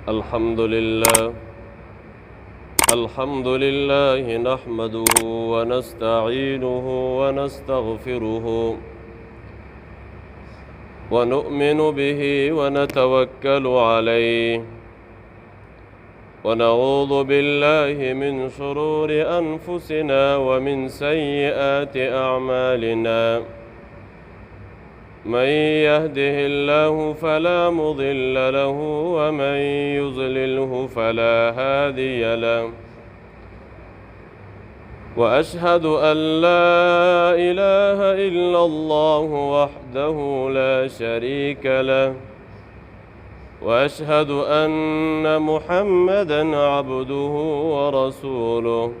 الحمد لله نحمده ونستعينه ونستغفره ونؤمن به ونتوكل عليه ونعوذ بالله من شرور أنفسنا ومن سيئات أعمالنا من يهده الله فلا مضل له ومن يضلله فلا هادي له وأشهد أن لا إله إلا الله وحده لا شريك له وأشهد أن محمدًا عبده ورسوله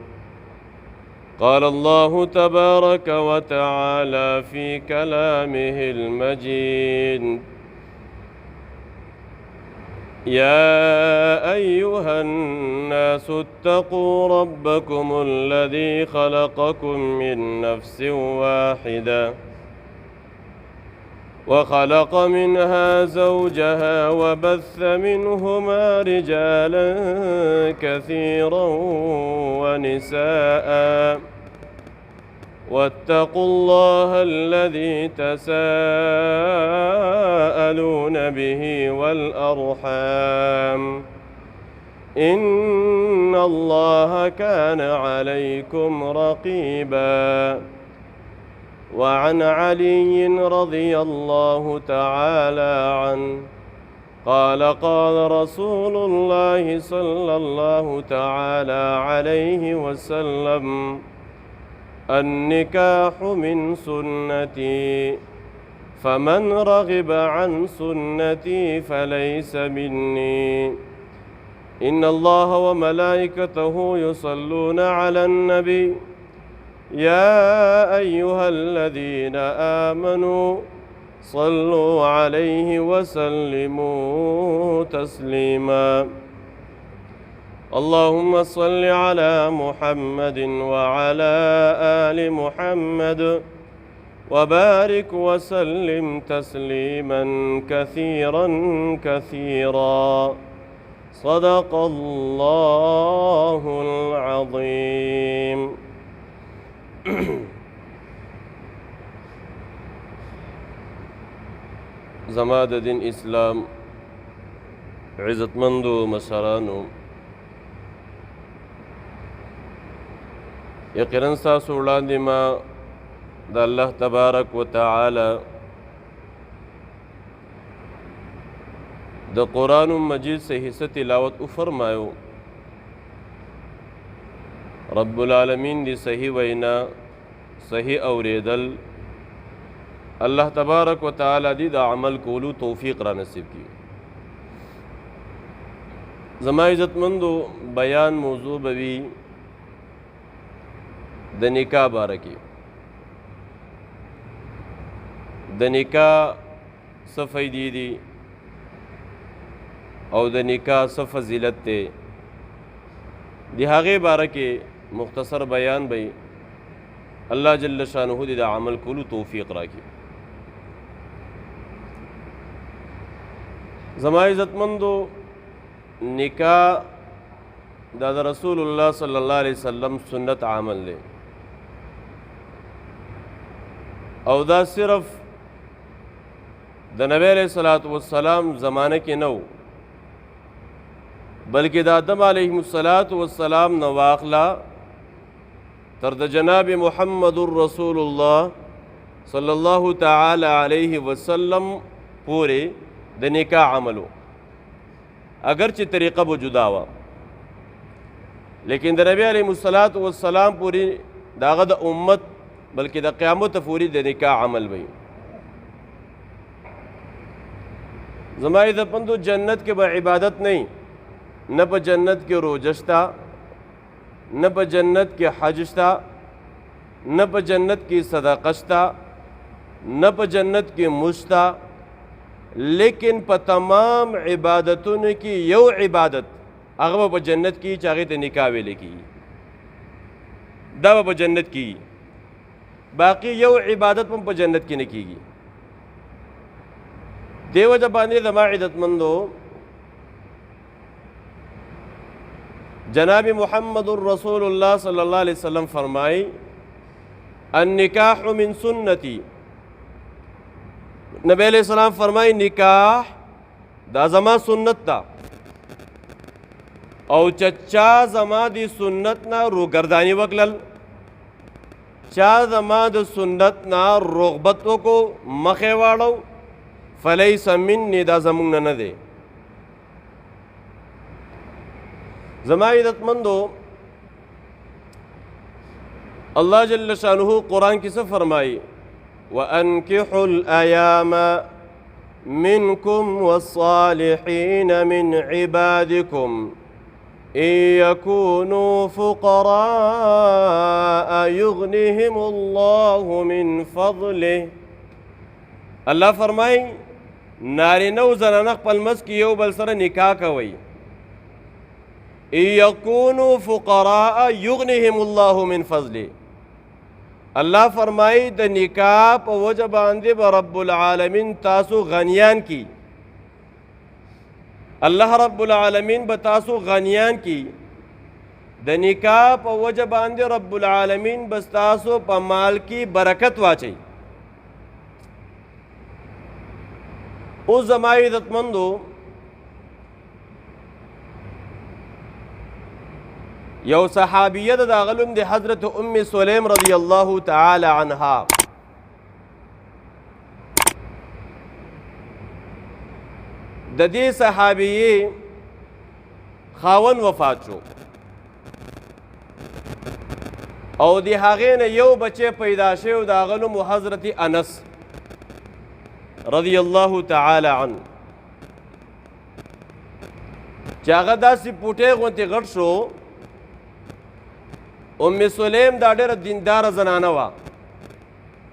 قال الله تبارك وتعالى في كلامه المجيد يا أيها الناس اتقوا ربكم الذي خلقكم من نفس واحدة وخلق منها زوجها وبث منهما رجالا كثيرا ونساء واتقوا الله الذي تساءلون به والأرحام إن الله كان عليكم رقيبا وعن علي رضي الله تعالى عنه قال رسول الله صلى الله تعالى عليه وسلم النكاح من سنتي فمن رغب عن سنتي فليس مني إن الله وملائكته يصلون على النبي يا أيها الذين آمنوا صلوا عليه وسلموا تسليما اللهم صل على محمد وعلى آل محمد وبارك وسلم تسليما كثيرا كثيرا صدق الله العظيم زما د دین اسلام عزتمندو مشرانو یقینا ستاسو وړاندې ما د الله تبارک وتعالی د قرآن مجید سے حصہ تلاوت فرمایو رب العالمین دی صحیح وینا صحیح اوریدل اللہ تبارک و تعالی دی دا عمل کولو توفیق را نصیب کی زما عزت مندو بیان موضوع بوی د نکاح بارکی د نکاح څه فائدې دي او د نکاح څه فضیلت دی د هغې باره کې مختصر بیان بی اللہ جل شانہ دی دا عمل کولو توفیق راکی زما عزت مندو نکاح دا رسول اللہ صلی اللہ علیہ وسلم سنت عمل لے او دا صرف د نبی علیہ السلام زمانہ کې نو بلکہ دا آدم علیہ السلام نواخلا تر د جناب محمد الرسول اللہ صلی اللہ تعالی علیہ وسلم پورے د نکاح عملو اگرچہ طریقہ وہ جدا ہوا لیکن د نبی علیہ السلام پوری داغه د امت بلکہ د قیامت پوری د نکاح عمل بھئی زمائی د پندو جنت کے با عبادت نہیں نہ پا جنت کے روجشتا نہ پا جنت کے حجشتا نہ پا جنت کی صدقشتا نہ پا جنت کی مشتا لیکن پا تمام عبادتوں کی یو عبادت اغبا پا جنت کی چاہے تے نکاح ویلے کی دا پا جنت کی باقی یو عبادت پا جنت کی نکی گی دیو جبانی زما عزت مندو जनाब मुहम्मद रसूलुल्लाह सल्लल्लाहु अलैहि वसल्लम फरमाई अन्निकाह मिन सुन्नती, नबी अलैहिस्सलाम फरमाई निकाह दा ज़मा सुन्नत दा और चच्चा ज़मा दी सुन्नत ना रोगर्दानी वकलल, चा ज़मा द सुन्नत ना रोगबतों को मखे वाड़ो फलैस मिन्नी दा ज़मुंग न दे। ज़मा इज़्ज़तमंदो, अल्लाह जल्ल शानुहु कुरान की से फरमाई वअन्किहुल अयामा मिनकुम वस्सालिहीन मिन इबादिकुम यकूनु फुक़रा युग़निहिमुल्लाहु मिन फ़ज़लिहि। अल्लाह फरमाई नारिनौ ज़नाना खपल मस की यो बल सर निकाह कवई, यकूनु फुक़रा युग़निहिमुल्लाहु मिन फ़ज़लिहि। अल्लाह फरमाई द निकाह प वजह बांधे ब रब्बुल आलमीन तासु गनियान की, अल्लाह रब्बुल आलमीन ब तासु गनियान की। द निकाह प वजह बांधे रब्बुल आलमीन बस तासु प माल की बरकत वाचई। उस ज़मा इज़्ज़तमंदो, यौ सहाबियत दागलुम दे हज़रत उम्मे सुलैम रज़ी अल्लाहु तआला अन्हा। ददी सहाबिये खावन वफात शो और दी हागे ने यो बच्चे पैदा शे दागलुम हज़रत अनस रज़ी अल्लाहु तआला अन। चागदा सी पुटे गोते गट शो उम्मे सुलैम दा डेर दीनदार ज़नाना वा,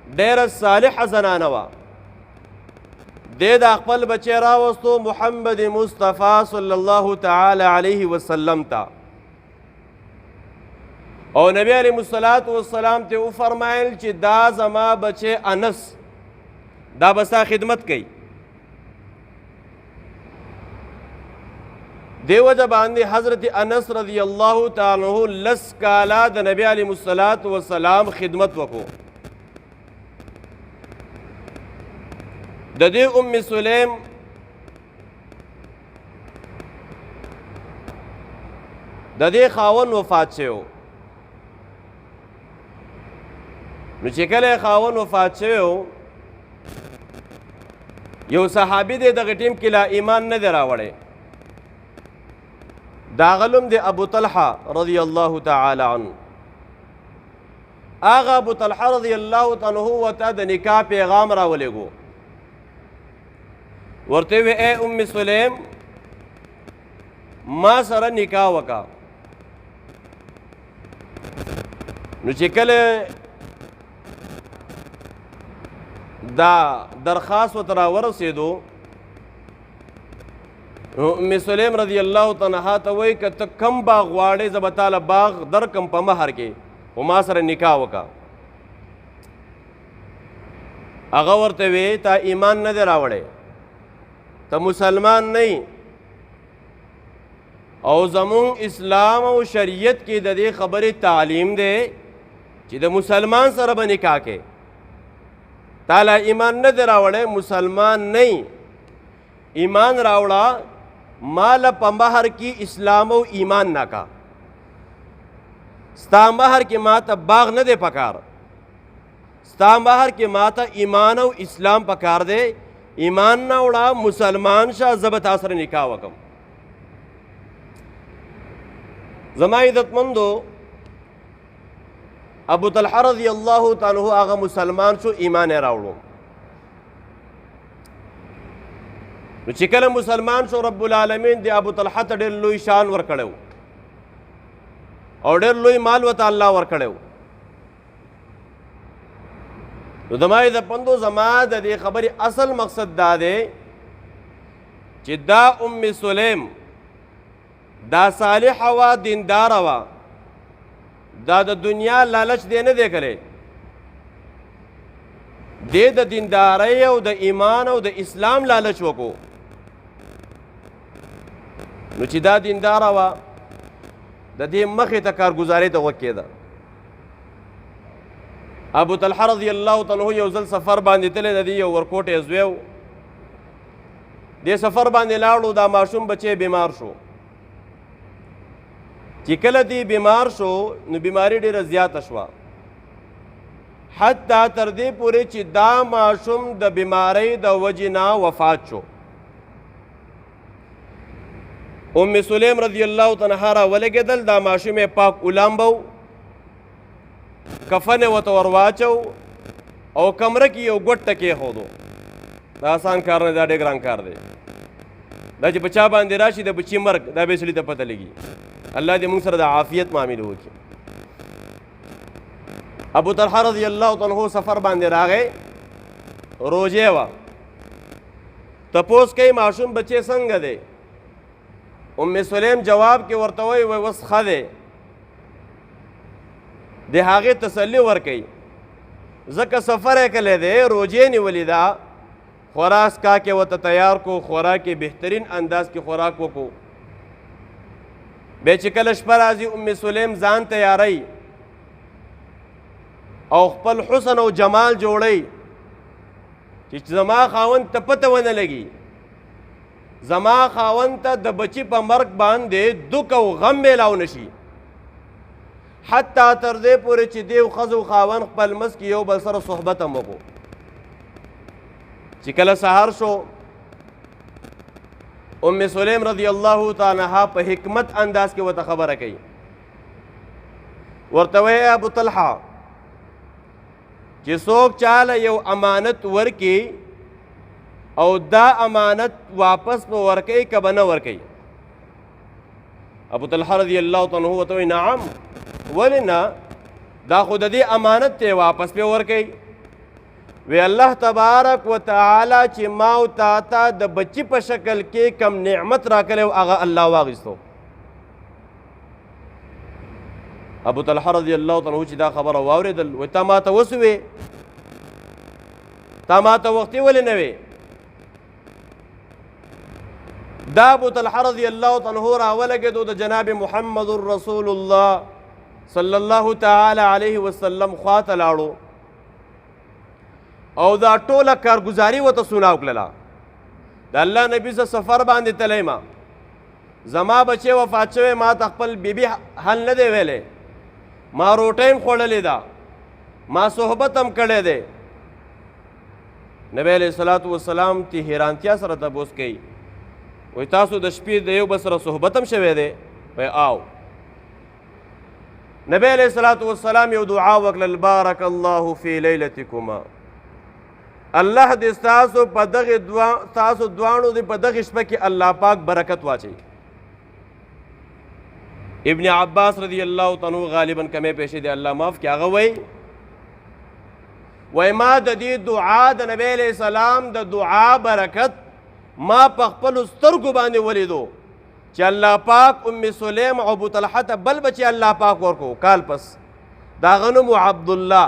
डेर सालिह ज़नाना वा। दे दा खपल बच्चे रावस्तो मुहम्मद मुस्तफ़ा सल्लल्लाहु तआला अलैहि वसल्लम ता और नबी अलैहिस्सलातु वस्सलाम ते उ फरमाइल कि दा ज़मा बच्चे अनस दा बसा खिदमत कई। देव जबान हज़रत अनस रज़ी अल्लाहु तआला अन्हु लस काला द नबी अलैहिस्सलातु वस्सलाम खिदमत वको। ददे उम्मे सुलैम ददे खावन वफात से हो नुचिकले खावन वफात से हो यो सहाबी दे दग टीम किला ईमान न दरावड़े दागलुम दे अबू तलहा रज़ी अल्लाहु तआला अन्हु। आगा अबू तलहा रज़ी अल्लाहु तआला अन्हु वता द निकाह पैगाम रावलेगो वर्ते हुए ए उम्मे सुलैम मा सर निकाह वका नुचिकल दा दरखास्त वतरा वरसेदो उम्मे सुलैम रज़ी अल्लाहु तआला तवई क त कम बाग वाड़े ज़बताल बाग दर कम प महर के उमा सर निकाह वका। अगा वर्ते वे ता ईमान न दे रावड़े त मुसलमान नहीं और ज़मुन इस्लाम और शरीयत की ददे खबर तालीम दे कि द मुसलमान सर ब निकाह के ताला ईमान न दे रावड़े मुसलमान नहीं ईमान रावड़ा माल पमहर की इस्लाम और ईमान ना का स्तामहर के माता बाग न दे पकार स्तामहर के माता ईमान और इस्लाम पकार दे ईमान ना उड़ा मुसलमान शाह जबत आसर निकाह वकम। ज़मा इज़्ज़तमंदो, अबू तलहा रज़ी अल्लाहु तआला अन्हु आगा मुसलमान शो ईमान रावड़ो चिकल मुसलमान शो रब्बुल आलमीन दे अबू तलहा त डेर लोई शान वर कड़े और डेर लोई माल वता अल्लाह वर कड़े। तो ज़मा इज़्ज़तमंदो ज़मा दे खबर असल मकसद दा दे कि दा उम्मे सुलैम दा सालिह वा दीनदार वा दा द दुनिया लालच देने दे करे दे द दीनदार और द ईमान और द इस्लाम लालच वको नुचिदा दीनदार वा د دې مخې ته کارګزارۍ ته غوږ کېده. ابو طلحه رضی الله تعالی عنہ یو ځل سفر باندې تللی د دې یو ورکوټی زوی و. دې سفر باندې لاړو، دا ماشوم بچی بیمار شو. چې کله دې بیمار شو نو بیماري ډېره زیاته شوه، حتی تر دې پورې چې دا ماشوم د بیمارۍ د وجې نه وفات شو. ام سلیم رضی الله تعالی عنها را ولګېدل، دا ماشوم یې پاک اولامبه و، کفن یې ورته ور واچو او کمره کې یو ګوټ ته کېښودو. دا آسان کار نه، دا ډېر ګران کار دی. دا چې په چا باندې راشي د بچي مرګ، دا به یې سړي ته پته لګي. الله دې موږ سره د عافیت معاملې وکړي. ابو طلحه رضی الله تعالی عنہ سفر باندې راغی، روژې وه. تپوس کوي ماشوم بچی څنګه دی؟ ام سلیم جواب کې ورته وایي اوس ښه دی. د هغې تسلي ورکوي، ځکه سفر یې کلی دی، روژې نیولې ده، خوراک څښاک یې ورته تیار کو، خوراک یې بهترین انداز کې خوراک وکړو. بیا چې کله شپه راځي ام سلیم ځان تیاروي او خپل حسن او جمال جوړی چې زما خاوند ته پته ونه لګي، زما خاوند ته د بچي په مرګ باندې دک او غم میلاو نشي. حتی تر دې پورې چې دیو ښځو خاوند خپل منځ کې یو بل سره صحبت هم وکړو. چې کله سهار شو، ام سلیم رضی الله تعالی عنها په حکمت انداز کې ورته خبره کوي. ورته وایي ابو طلحه چې څوک چاله یو امانت ورکي او دا امانت واپس په ورکوي که به نه ورکوي؟ ابو طلحه رضی الله تعالی عنہ ورته وایي نعم، ولې نه، دا خو د دې امانت دی، واپس پې ورکوي. وی الله تبارک و تعالی چې ما او تا ته د بچي په شکل کې کم نعمت راکلی و هغه الله واخیستو. ابو طلحه رضی الله تعالی عنہ چې دا خبره واورېدل، وایي تا ما ته وسوې، تا ما ته وختي ولې نه وې؟ دا ابو طلحه رضی الله تعالی عنہ راولګېدو د جناب محمد رسول الله صلی الله تعالی علیه وسلم خواته لاړو او دا ټوله کارګزاري ورته سوناو کړله. د الله نبي سره سفر باندې تلی ما، زما بچی وفات شوی، ما ته خپل بیبي حل نه دی ویلی، ما روټۍ هم خوړلې ده، ما صحبت هم کړی دی. نبی علیه الصلاة والسلام تی حیرانتیا سره تپوس کوي، وایي تاسو د شپې د یو بل سره صحبت هم شوی دی؟ وایي آو. نبی علیه الصلاة والسلام یو دعا وکړل، بارک الله فی لیلتکما، الله دې ستاسو په دغې ستاسو دواړو دې په دغې شپه کې الله پاک برکت واچوي. ابن عباس رضی الله تعالی عنہ غالباً کمې پیشې دی، الله معاف کړي، هغه وایي ما د دې دعا د نبی علیه السلام د دعا برکت ما په خپلو سترګو باندې ولیدو چې الله پاک ام سلیم او ابو طلحه ته بل بچی الله پاک ورکو کال پس، د هغه نوم و عبدالله،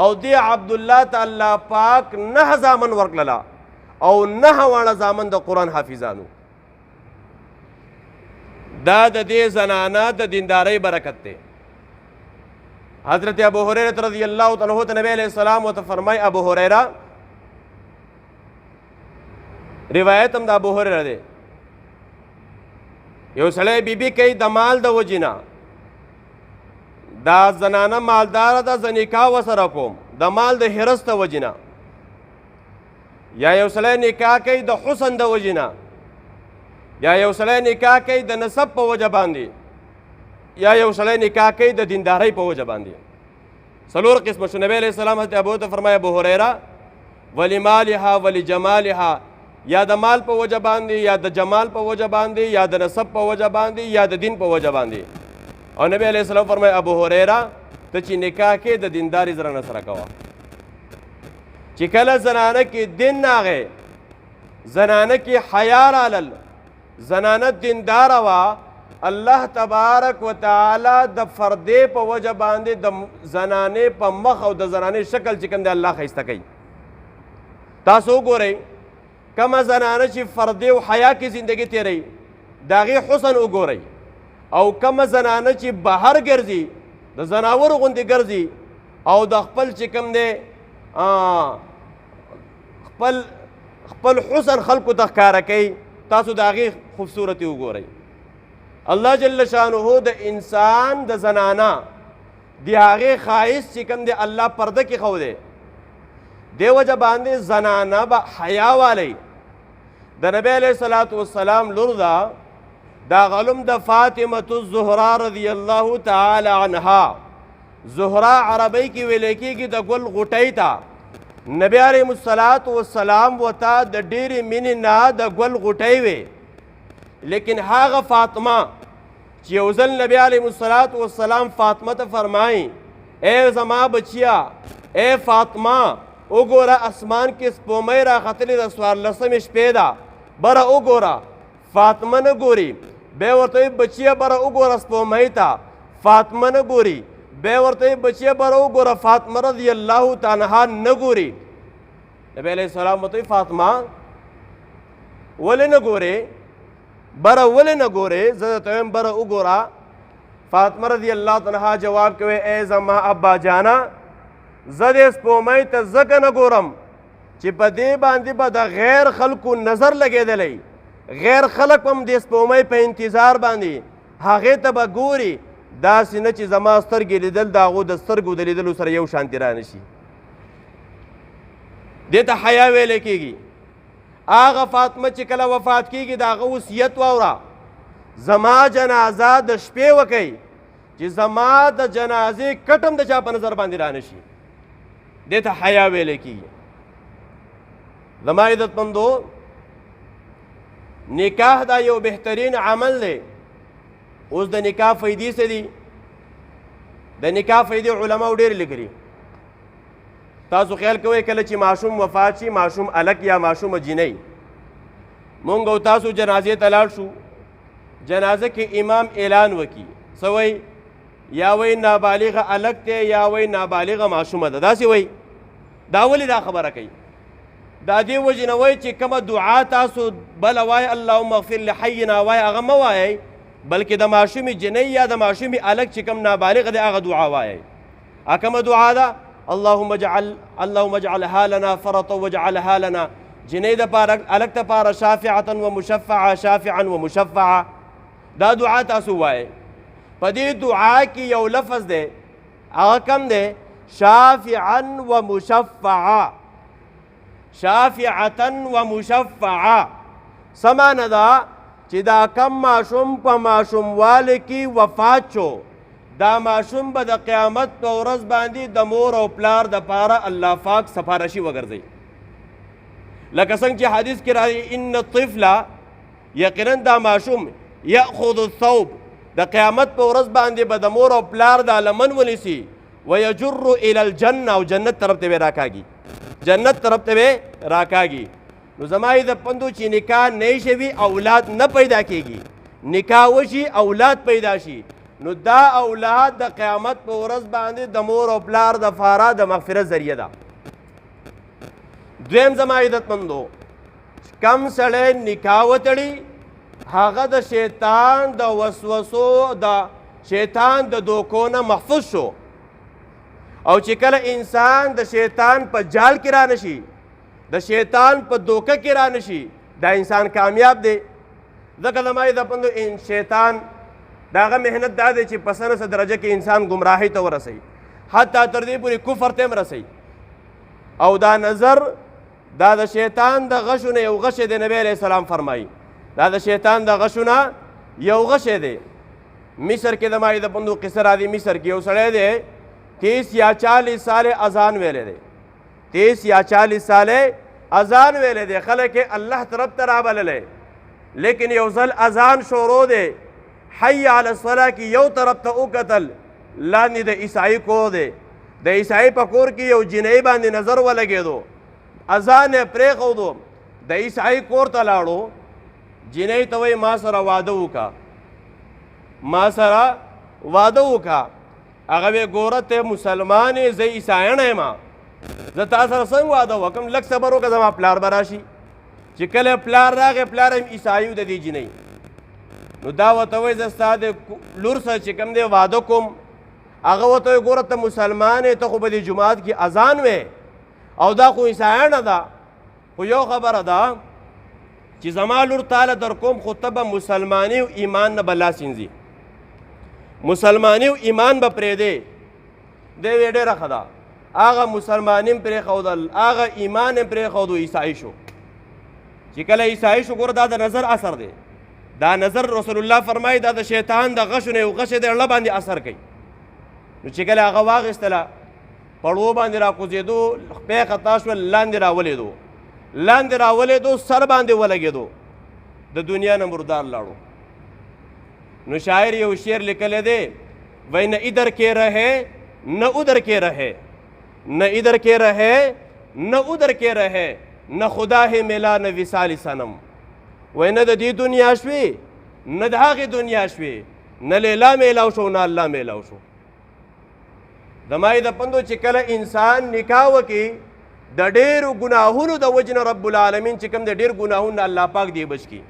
او دې عبدالله ته الله پاک 9 زامن ورکړله او 9 واړه زامن د قرآن حافظانو. دا د دې زنانه د دیندارۍ برکت دی. حضرت ابو هریره رضی الله تعالی عنہ ته نبی علیہ السلام ورته فرمای، ابو هریره روایت هم د ابو هریره دی، یو سړی بیبي کوي د مال د وجې نه، دا زنانه مالداره ده، زه نکاح ورسره کوم د مال د حرص د وجې نه، یا یو سړی نکاح کوي د حسن د وجې نه، یا یو سړی نکاح کوي د نسب په وجه باندې، یا یو سړی نکاح کوي د دیندارۍ په وجه باندې. 4 قسمه شو. نبی علیہ السلام حضرت ابو ته فرمایي ابو هریره ولمالها ولجمالها، یا د مال په وجه باندې، یا د جمال په وجه باندې، یا د نسب په وجه باندې، یا د دین په وجه باندې. او نبی علیہ السلام فرمایي ابو هریره ته چې نکاح کې د دینداري زنانه سره کوه. چې کله زنانه کې دین راغی، زنانه کې حیا رالل، زنانه دینداره وه، الله تبارک و تعالی د فردې په وجه باندې د زنانې په مخ او د زنانې شکل چې کوم دی الله ښایسته کوي. تاسو وګورئ کومه زنانه چې فردې او حیا کې زندګي تیروي، د هغې حسن وګورئ او کومه زنانه چې بهر ګرځي د زناورو غوندې ګرځي او د خپل چې کوم دی خپل حسن خلکو ته ښکاره کوي، تاسو د هغې خوبصورتي وګورئ. الله جل شانه د انسان د زنانه د هغې ښایست چې کوم دی الله پرده کې ښودی، دې وجه باندې زنانه به حیا والی. د نبی علیه الصلاة والسلام لور ده، دا غلم د فاطمة الزهرا رضی الله تعالی عنها. زهرا عربی کې ویل کېږي د ګل غوټۍ ته. نبی علیه الصلاة والسلام ورته د ډېرې مینې نه د ګل غوټۍ وې، لیکن هغه فاطمه چې یو ځل نبی علیه الصلاة والسلام فاطمه ته فرمایي ای زما بچیا، ای فاطمه وګوره اسمان کې سپومۍ راختلې د 14مې شپې ده، بره وګوره. فاطمه نه ګوري، بیا ورته وایي بچیه بره وګوره سپومۍ ته. فاطمه نه ګوري، بیا ورته وایي بچیه بره وګوره. فاطمه رضی الله تعالی عنها نه ګوري. نبی علیه السلام ورته وایي فاطمه ولې نه ګورې، بره ولې نه ګورې، زه درته وایم بره وګوره. فاطمه رضی الله تعالی عنها جواب کوي ای زما ابا جانه، زه دې سپومۍ ته ځکه نه ګورم چې په دې باندې به د غیر خلکو نظر لګېدلی، غیر خلک هم دې سپومۍ په انتظار باندې هغې ته به ګوري، داسې نه چې زما سترګې لیدل د هغو د سترګو د لیدلو سره یو شانتې را نه شي. دې ته حیا ویلی کېږي. هغه فاطمه چې کله وفات کېږي د هغه وصیت واوره، زما جنازه د شپې وکئ چې زما د جنازې کټ هم د چا په نظر باندې را نه شي. دې ته حیا ویلی کېږي. زما عزتمندو، نکاح دا یو بهترین عمل دی. اوس د نکاح فایدې څه دي؟ د نکاح فایدې علماو ډېرې لیکلي. تاسو خیال کوئ کله چې ماشوم وفات شي، ماشوم الک یا ماشومه جینۍ، مونږ او تاسو جنازې ته لاړ شو، جنازه کې امام اعلان وکړي څه وایي؟ یا وایي نابالغه الک دی یا وایي نابالغه ماشومه ده، داسې وایي. دا ولې دا خبره کوي؟ دا دې وجې نه وایي چې کومه دعا تاسو بله وایي اللهم اغفر لحینا وایي هغه مه وایئ، بلکې د ماشومې جنۍ یا د ماشومې الک چې کوم نابالغه دی هغه دعا وایئ. کومه دعا ده؟ اللهم اجعلها لنا فرطا واجعلها لنا، جنۍ دپاره الک دپاره شافعة ومشفعة، شافعا ومشفعة. دا دعا تاسو وایئ. په دې دعا کې یو لفظ دی، هغه کم دی؟ شافعا ومشفعة. شافعة ومشفعة څه معنی ده؟ چې دا کم ماشوم په ماشوموالي کې وفات شو، دا ماشوم به د قیامت په ورځ باندې د مور او پلار دپاره الله پاک سفارشي وګرځوي. لکه څنګه چې حدیث کې راځي ان الطفل، یقینا دا ماشوم یأخذ الثوب، د قیامت په ورځ باندې به د مور او پلار دا لمن ونیسي، ویجر الی الجنه، او جنت طرف ته به راکاږي، جنت طرف ته به راکاږي. نو زما د پندو چې نکاح نه شوي اولاد نه پیدا کېږي، نکاح وشي اولاد پیدا شي، نو دا اولاد د قیامت په ورځ باندې د مور او پلار دپاره د مغفرت ذریعه ده. دویم زما عزتمندو، کم سړی نکاح وتړي هغه د شیطان د وسوسو د شیطان د دوکو نه محفوظ شو، او چې کله انسان د شیطان په جال کې را نشي، د شیطان په دوکه کې را نشي، دا انسان کامیاب دی. ځکه زما عزتمندو شیطان د هغه محنت دا دی چې په څه نه څه درجه کې انسان ګمراهۍ ته ورسوي، حتی تر دې پورې کفر ته هم رسوي. او دا نظر دا د شیطان د غشو نه یو غش دی. نبی علیه السلام فرمایي دا د شیطان د غشو نه یو غش دی. مصر کې زما عزتمندو قصه راځي، مصر کې یو سړی دی 30 یا 40 سال اذان ویلی دی، 30 یا 40 سال اذان ویلی دی، خلک یې الله طرف ته رابللی، لیکن یو ځل اذان شروع دی، حی علی الصلاة کې یو طرف ته وکتل، لاندې د عیسائی کور دی، د عیسائی په کور کې یو جنۍ باندې نظر ولګېدو، اذان یې پرېښودو، د عیسائی کور ته لاړو، جنۍ ته وایي ما سره واده وکړه، ما سره واده وکړه. هغه وی ګوره ته مسلمان یې، زه عیسایڼه یم، زه تا سره څنګه واده وکړم، لږ صبر وکړه زما پلار به راشي. چې کله پلار راغی، پلار هم عیسایي و د دې جنۍ. نو دا ورته وایي زه ستا د لور سره چې کوم دی واده کوم هغه ورته وایي ګوره ته مسلمان یې ته خو به دې جومات کې اذان وې او دا خو عیسایانه ده خو یو خبره ده چې زما لور تاله در کوم خو ته به مسلماني او ایمان نه به لاس انځي مسلماني او ایمان به پرېږدې دی وی ډېره ښه ده هغه مسلماني هم پرېښودل هغه ایمان هم پرېښود عیسایي شو چې کله عیسایي شو ګوره دا د نظر اثر دی دا نظر رسول الله فرمایي دا د شیطان د غشو نه یو غش دی زړه باندې اثر کوي نو چې کله هغه واخیستله پړو باندې راکوزېدو خپې خطا شول لاندې راولېدو سر باندې ولګېدو د دنیا نه مردار لاړو نو شاعر یو شعر لیکلی دی وای نه ادھر کے رہے نہ ادھر کے رہے نہ ادھر کے رہے نہ ادھر کے رہے نہ خدا ہے ملا نہ وصال صنم وای نه د دې دنیا شوې نه د هغې دنیا شوې نه لیلا میلاو شو نه الله میلاو شو زما د پندو چې کله انسان نکاح وکړي د ډېرو ګناهونو د وجې نه رب العالمین چې کوم د ډېر ګناهونو نه الله پاک دې بچ کړي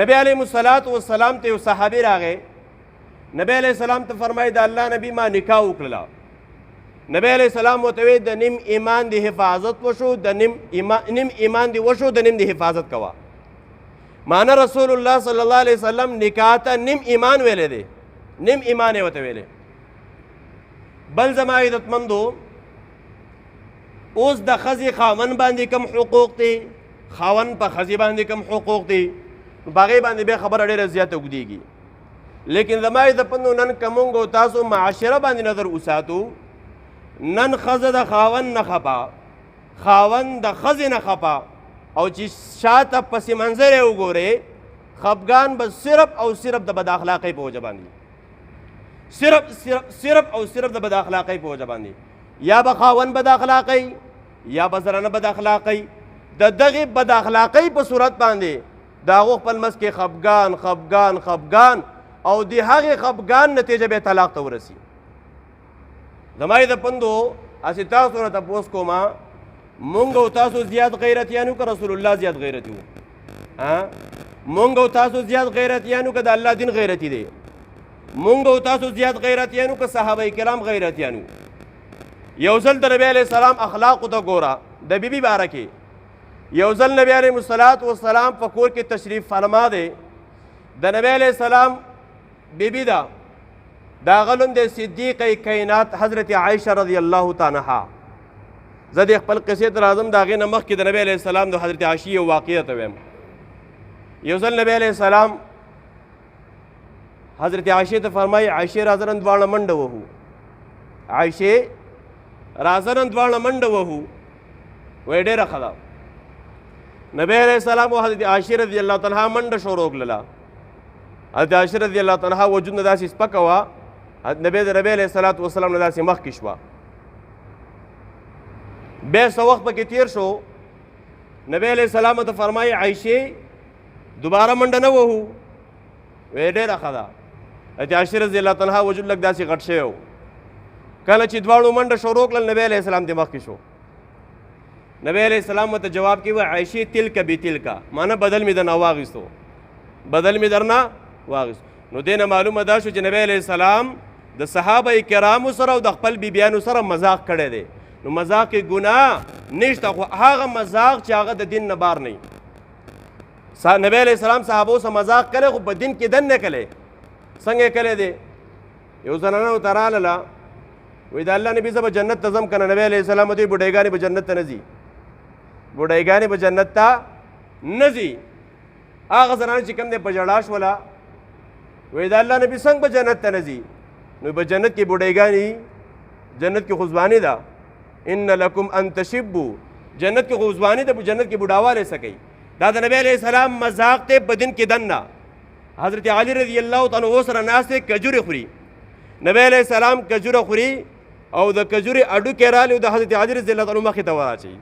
نبی علیه الصلاة والسلام ته یو صحابي راغی نبی علیه السلام ته فرمایي د الله نبي ما نکاح وکړله نبی علیه السلام ورته وایي د نیم ایمان د حفاظت وشو د نیم ایمان د وشو د نیم د حفاظت کوه معنی رسول الله صلی الله علیه وسلم نکاح ته نیم ایمان ویلی دی نیم ایمان یې ورته ویلی بل زما عزتمندو اوس د ښځې خاوند باندې کم حقوق دي خاوند په ښځې باندې کم حقوق دي په هغې باندې بیا خبره ډېره زیاته اوږدېږي لیکن زما عزتمندو نن که موږ او تاسو معاشره باندې نظر وساتو نن ښځه د خاوند نه خفه خاوند د ښځې نه خفه او چې شاته پس منظر یې وګورې خفګان به صرف او صرف د بد اخلاقۍ په وجه باندې صرف او صرف د بد اخلاقۍ په وجه باندې یا به خاوند بد اخلاقۍ یا به زنانه بد اخلاقۍ د دغې بد اخلاقۍ په صورت باندې د هغو خپل منځ کې خفګان او د هغې خفګان نتیجه به طلاق ته ورسي زما یې د پندو هسې تاسو نه تپوس کومه مونږ او تاسو زیات غیرتیانو که رسول الله زیات غیرتي وو مونږ او تاسو زیات غیرتیانو که د الله دین غیرتي دی مونږ او تاسو زیات غیرتیانو که صحابه کرام غیرتیانو یو ځل د نبی علیه السلام اخلاقو ته ګوره د بیبي باره کې یو ځل نبی علیه الصلاة والسلام په کور کې تشریف فرما دی د نبی علیه السلام بیبي ده د هغه نوم دی صدیقه کائنات حضرت عایشه رضی الله تعالی عنها زه د خپل قصې ته راځم د هغې نه مخکې د نبی علیه السلام د حضرت عایشې یو واقعه ته ویم یو ځل نبی علیه السلام حضرت عایشې ته فرمایي عایشې راځه نن دواړه منډه وهو عایشې راځه نن دواړه منډه وهو وایي ډېره ښه ده نبی علیه السلام او حضرت عایشې رضی الله تعالی عنها منډه شروع کړله حضرت عایشې رضی الله تعالی عنها وجود نه داسې سپکه وه نبی علیه الصلاة والسلام نه داسې مخکې شوه بیا څه وخت پکې تیر شو نبی علیه السلام ته فرمایي عایشې دوباره منډه نه وهو وایي ډېره ښه ده حضرت عایشې رضی الله تعالی عنها وجود لږ داسې غټ شوی و کله چې دواړو منډه شروع کړل نبی علیه السلام دې مخکې شو نبی علیه السلام ورته جواب کې وایي عایشې تلکه بتلکه معنی بدل مې درنه واخیستو نو دې نه معلومه دا شو چې نبی علیه السلام د صحابه کرامو سره او د خپل بیبیانو سره مذاق کړی دی نو مذاق کې ګناه نشته خو هغه مذاق چې هغه د دین نه بار نه وي نبی علیه السلام صحابو سره مذاق کړی خو په دین کې دن نه کړی څنګه یې کړی دی یو زنانه ورته راغله وایي د الله نبي زه به جنت ته ځم که نه نبی علیه السلام ورته وایي بوډۍ به جنت ته نه ځي بوډۍ به جنت ته نه ځي هغه زنانه چې کوم دی په ژړا شوله وایي د الله نبي څنګه به جنت ته نه ځي نو په جنت کې بوډۍ جنت کې خو ځواني ده ان لکم ان تشبو جنت کې خو ځواني ده په جنت کې بوډاوالی څه کوي دا د نبی علیه السلام مذاق دی په دین کې دننه حضرت علی رضی الله تعالی عنہ سره ناست دی کجورې خوري نبی علیه السلام کجوره خوري او د کجورې اډوکې رالی او د حضرت علی رضی الله تعالی عنہ مخې ته وراچوي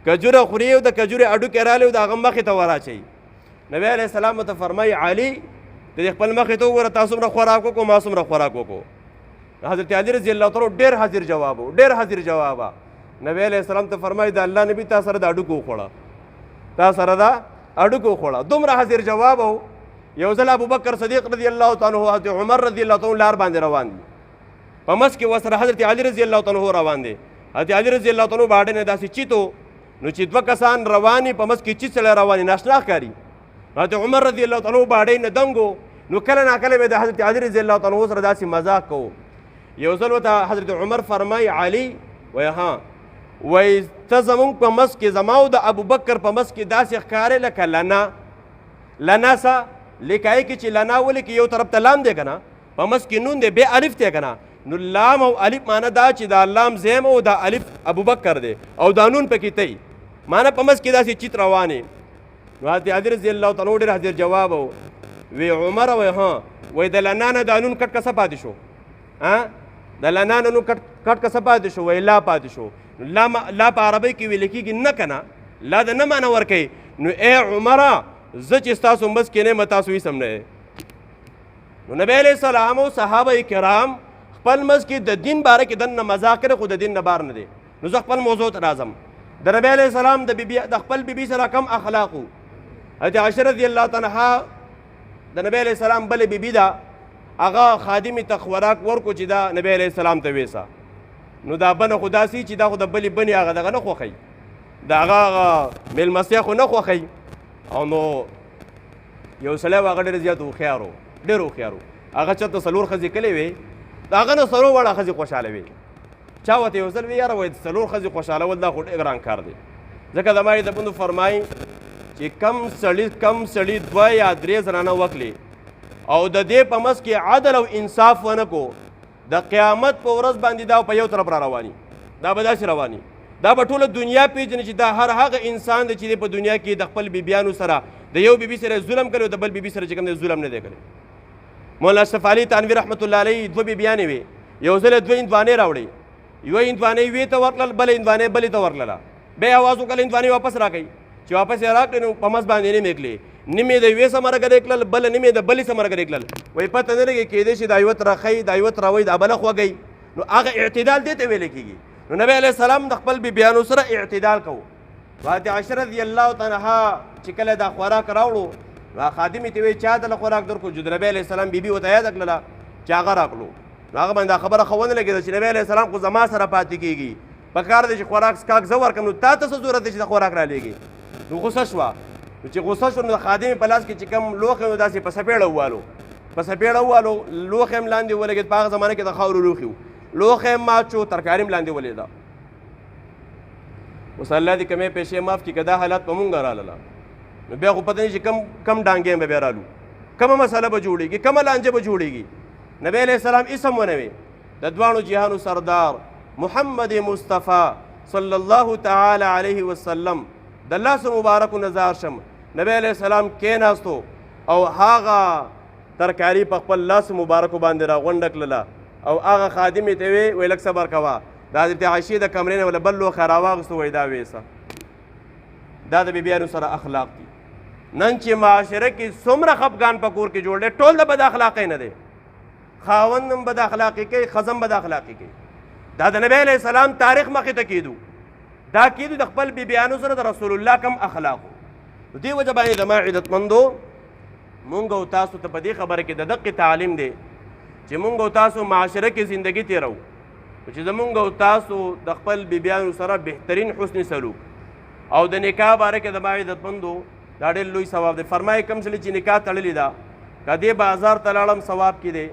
کجوره خوري او د کجورې اډوکې رالی او د هغه مخې ته وراچوي نبی علیه السلام ورته فرمایي علي د دې خپل مخې ته وګوره تا څومره خوراک وکړو ما څومره خوراک وکړو حضرت علی رضی الله تعالی ډېر حاضر جواب نبی علیه السلام ته فرمایي د الله نبي تا سره د اډوکو وخوړه دومره حاضر جواب و یو ځل ابوبکر صدیق رضی الله تعالی عنہ حضرت عمر رضی الله تعالی لار باندې روان دي په مس کې وسره حضرت علی رضی الله تعالی عنہ روان دي حضرت علی رضی الله تعالی باندې نه داسې چیتو نو چې دوه کسان رواني په مس کې چی سره رواني ناشنا ښکاري حضرت عمر رضی الله تعالی باندې نه دنګو نو کله ناکله به د حضرت علی رضی الله تعالی عنہ سره داسې مذاق کوو یو ځل ورته حضرت عمر فرمای علی وای ها وای ته زمونږ په مس کې زما او د ابوبکر په مس کې داسې ښکارې لکه لنا څه لیکای کې چې لنا ولیکې یو طرف ته لام دی که نه په مس کې نون دی بیا الف دی که نه نو لام او الف معنی دا چې دا لام زیم او دا الف ابوبکر دی او دا نون پکې تی معنی په مس کې داسې چیت روانې نو حضرت علی رضی الله تعالی ډېر حاضر جواب وی عمر وی ها وی د لنا نه دا نون کټ کسه پاتې شو د لنا نه نون کټ کسه پاتې شو وی لا پاتې شو لا په عربۍ کې ویل کېږي نه که نه لا د نه معنی ورکوي نو ای عمره زه چې ستاسو مس کې نه یم تاسو هېڅ هم نه نو نبی علیه السلام او صحابه کرام خپل مس کې د دین باره کې دننه مذاق کړی خو د دین نه بار نه دی نو زه خپل موضوع ته راځم د نبی علیه السلام د خپل بیبي سره کم اخلاق و حضرت عایشه رضی الله تعالی عنها د نبی علیه السلام بلې بیبي ده هغه خادمې ته خوراک ورکړو چې دا نبی علیه السلام ته ویسه نو دا بنه خو داسې چې دا خو د بلې بنې هغه دغه نه خوښوي د هغه میلمستیا خو نه خوښوي او نو یو سړی و هغه ډېر زیات هوښیار و ډېر هوښیار و هغه چېرته څلور ښځې کلې وې د هغه نه څلور واړه ښځې خوشحاله وې چا ورته یو ځل وی یاره وایي څلور ښځې خوشحالول دا خو ډېر ګران کار دی ځکه زما یې د بندو فرمایي چې کم سړي دوه یا درې زنانه وکړي او د دې په منځ کې عدل او انصاف ونه کو د قیامت په ورځ باندې دا په یو طرف را رواني دا به داسې رواني دا به ټوله دنیا پیژني چې دا هر هغه انسان دی چې په دنیا کې د خپل بیبیانو سره د یو بیبي سره ظلم کړی او د بل بیبي سره چې کوم دی ظلم نه دی کړی مولانا اشرف علي تنویر رحمت الله علیه دوه بیبیانې وې یو ځل دوه هندوانې راوړې یوه هندوانۍ وې ته ورتلل بله هندوانۍ بلې ته ورتلله بیا یې اواز وکړل هندوانۍ واپس راکوي چې واپس یې راکړې نو په منځ باندې نیمې کړلې نیمې د یوې سره مرګرې کړل بله نیمې د بلې سره مرګرې کړل وایي پته نه لګي کېدای شي دا یوه راښیي دا یوه راوایي دا بله خوږوي نو هغه اعتدال دې ته ویلی کېږي نو نبی علیه السلام د خپل بیبیانو سره اعتدال کوو حضرت عایشه رضی الله تعالی عنها چې کله دا خوراک راوړو نو خادمې ته وایي چا دله خوراک درکړو چې د نبی علیه السلام بیبي ورته یاده کړله چې هغه راکړو نو هغه باندې دا خبره ښه ونه لګېده چې نبی علیه السلام خو زما سره پاتې کېږي په کار دی چې خوراک سکاک زه ورکړم نو تا ته څه ضرورت دی چې د خوراک رالیږي نو غوسه شوه نو چې غوسه شو نو د خادمې په لاس کې چې کوم لوښی نو داسې په سپېړه ووالو په سپېړه ووالو لوښی هم لاندې ولګېد په هغه زمانه کې د خاورو لوښي وو لوښی هم مات شو ترکاري هم لاندې ولېده اوس الله دې کمې پیسې معاف کړي که دا حالات په مونږ رالله نو بیا خو پته نه چې کم ډانګې به بیا رالو کومه مسله به جوړېږي کومه لانجه به جوړېږي نبی علیه السلام اسم ونه وی د دوانو جهانو سردار محمد مصطفی صلی الله تعالی علیه وسلم د لاس مبارکو نظار شم نبی علیه السلام کېناستو او هغه ترکاري په خپل لاس مبارکو باندې راغونډه کړله او هغه خادمې ته وی وی لږ صبر کوه د حضرت عایشې د کمرې نه وله بل لوښی راواغېستو وایي دا ویسه دا د بیبیانو سره اخلاق دي نن چې معاشره کې څومره خفګان په کور کې جوړ دی ټول د بد اخلاقۍ نه دی خاوند هم بد اخلاقي کوي ښځه هم بد اخلاقي کوي دا د نبی علیه السلام تاریخ مخې ته کېدو دا کېدو د خپل بیبیانو سره د رسول الله کم اخلاقو د دې وجه باندې زما عزتمندو مونږ او تاسو ته په دې خبره کې د دقې تعلیم دی چې مونږ او تاسو معاشره کې زندگی تېرو چې زمونږ او تاسو د خپل بیبیانو سره بهترین حسن سلوک او د نکاح باره کې زما عزتمندو دا ډېر لوی ثواب دی فرمایي کوم سړي چې نکاح تړلې ده که دې بازار ته لاړم ثواب کې دی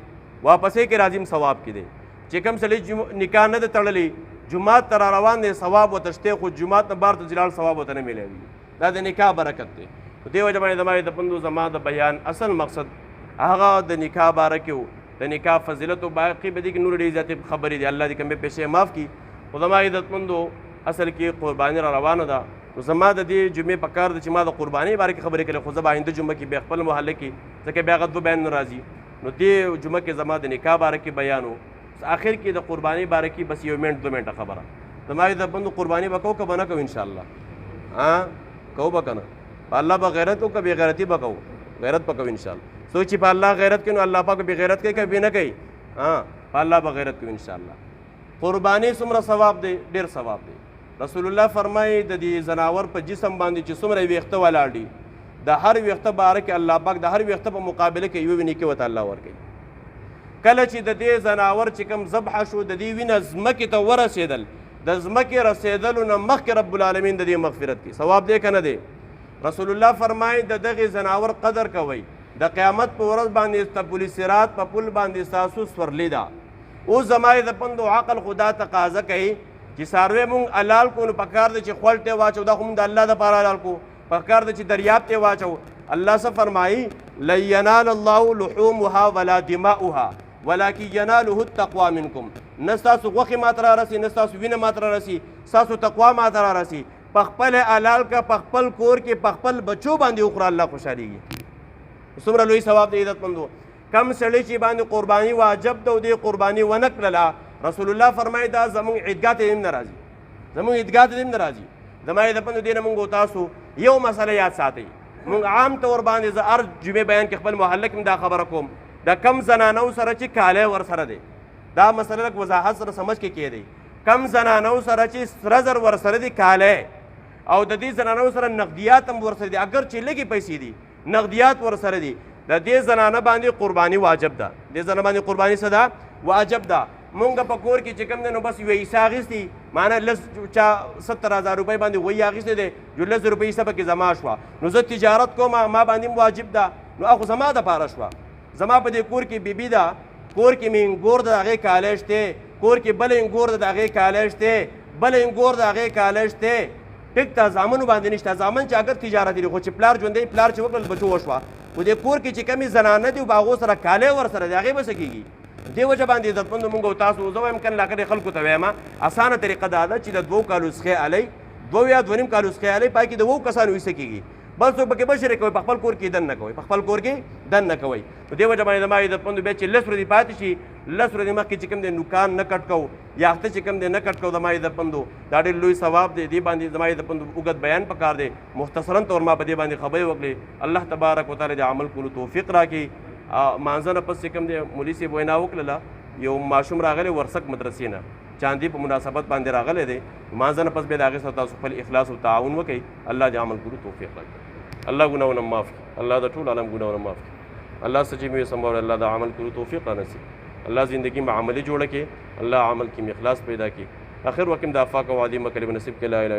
واپسې کې راځم ثواب کې دی چې کوم سړي نکاح نه ده تړلې جومات ته را روان دی ثواب ورته شته خو جومات نه بار ته ځلاړ ثواب ورته نه میلاوي دا د نکاح برکت دی په دې وجه باندې زما عزتمندو زما د بیان اصل مقصد هغه د نکاح باره کې و د نکاح فضیلت و باقي به دي کې نور ډېرې زیاتې خبرې دي الله دې کمې پیسې معاف کړي خو زما عزتمندو اصل کې قرباني را روانه ده نو زما د دې جمعې په کار ده چې ما د قربانۍ باره کې خبرې کړې خو زه به آینده جمعه کې بیا خپل محله کې ځکه بیا هغه دوه بیان نه راځي نو دې جمعه کې زما د نکاح باره کې بیان و آخر کې د قربانۍ باره کې بس 1 منټ 2 منټه خبره زما عزتمندو قرباني به کوو که به نه کوو انشاءالله کوو به که نه په الله به غیرت کوو که بې غیرتي به کوو غیرت به کوو انشاءالله څوک چې په الله غیرت کوي نو الله پاک بې غیرت کوي که بې نه کوي په الله به غیرت کوي انشاءالله قرباني څومره ثواب دی ډېر ثواب دی رسول الله فرمایي د دې زناور په جسم باندې چې څومره ویښته ولاړ دي د هر وخت باره کې الله پاک د هر وخت په مقابله کې یو نیکي وته الله ورکوي کله چې د دې زناور چې کوم ذبح شو د دې وینه ځمکې ته ورسېدل د ځمکې رسېدلو نه مخکې رب العالمین د دې مغفرت کوي ثواب دی که نه دی رسول الله فرمایي د دغې زناور قدر کوئ د قیامت په ورځ باندې د پل صراط په پل باندې ستاسو سورلي ده اوس زما د پندو عقل خدا تقاضا کوي چې څاروی مونږ حلال کو نو پکار دی چې خوړ ته واچو دا خو مونږ د الله دپاره حلال کو پکار دی چې دریاب ته واچو الله څه فرمایي لن ینال الله لحومها ولا دماؤها ولکن یناله التقوا منکم نه ستاسو غوښې ماته رارسي نه ستاسو وینه ماته رارسي ستاسو تقوا ماته رارسي په خپل حلال کا په خپل کور کې په خپل بچو باندې وخوره الله خوشحالېږي څومره لوی ثواب دی عزتمندو کم سړی چې باندې قرباني واجب ده او دې قرباني ونه کړله رسول الله فرمایي دا زموږ عیدګاه ته هم نه راځي زموږ عیدګاه ته هم نه راځي زما عزتمندو دې نه مونږ تاسو یو مسله یاد ساتئ مونږ عام طور باندې زه هر جمعې بیان کې خپل محله کې هم دا خبره کوم د کم زنانو سره چې کالی ورسره دی دا مسله لږ وضاحت سره سمجھ کې کیدی کم زنانو سره چې سره زر ورسره دی کالی او د دې زنانو سره نقدیات هم ورسره دي اگر چې لږې پیسې دي نقدیات ورسره دي د دې زنانه باندې قرباني واجب ده دې زنانه باندې قرباني څه ده واجب ده مونږ په کور کې چې کوم دی نو بس یوه حصه اخیستي معنا لس چا 70,000 روپۍ باندې وایي اخیستی دی یو 10 روپۍ حصه پکې زما شوه نو زه تجارت کوم ما باندې واجب ده نو هغه زما دپاره شوه زما په دې کور کې بیبي ده کور کې مې انګور د هغې کالی شتی کور کې بل انګور د هغې کالی شتی بل انګور د هغې کالی شتی ټیک ته زامنو باندې نشته زامن چې اگر تجارت لري خو چې پلار ژوندی پلار چې وکړل بچو وشوه خو دې کور کې چې کمې زنانه دي په هغو سره کالی ورسره دی هغې به څه کېږي دې وجه باندې عزتمندو مونږ او تاسو زه وایم کنه لاکه خلکو ته وایم اسانه طریقه دا ده چې د 2 کالو څخه علی 2 یا 2.5 کالو څخه علی پای کې د 2 کسانو حصه کېږي بل څوک پکې بل شریک کوي په خپل کور کې دن نه کوي په خپل کور کې دن نه کوي نو دې وجه باندې زما عزتمندو بیا چې 10 ورځې پاتې شي 10 ورځې مخکې چې کوم دی نوکان نه کټ کوو یا اخته چې کوم دی نه کټ کوو زما عزتمندو دا ډېر لوی ثواب دی دې باندې زما عزتمندو اوږد بیان پکار دی مختصرا طور ما په دې باندې خبرې وکړې الله تبارک وتعالی د عمل کولو توفیق راکړي مانځه نه پس چې کوم دی مولوي صاحب وینا وکړله یو ماشوم راغلی ورسک مدرسې نه چاندي په مناسبت باندې راغلی دی مانځه نه پس بیا د هغې سره تاسو خپل اخلاص او تعاون وکړئ الله د عمل کولو توفیق راکړي الله ګناهونه معاف کړي الله د ټول عالم ګناهونه معاف کړي الله سچې مې سمبول الله د عمل کولو توفیق رانصیب الله زندگی میں عملی جوړه کې الله عمل کې اخلاص پیدا کړي اخر وقت د افاق او عظیم کلمه نصیب کړي لا اله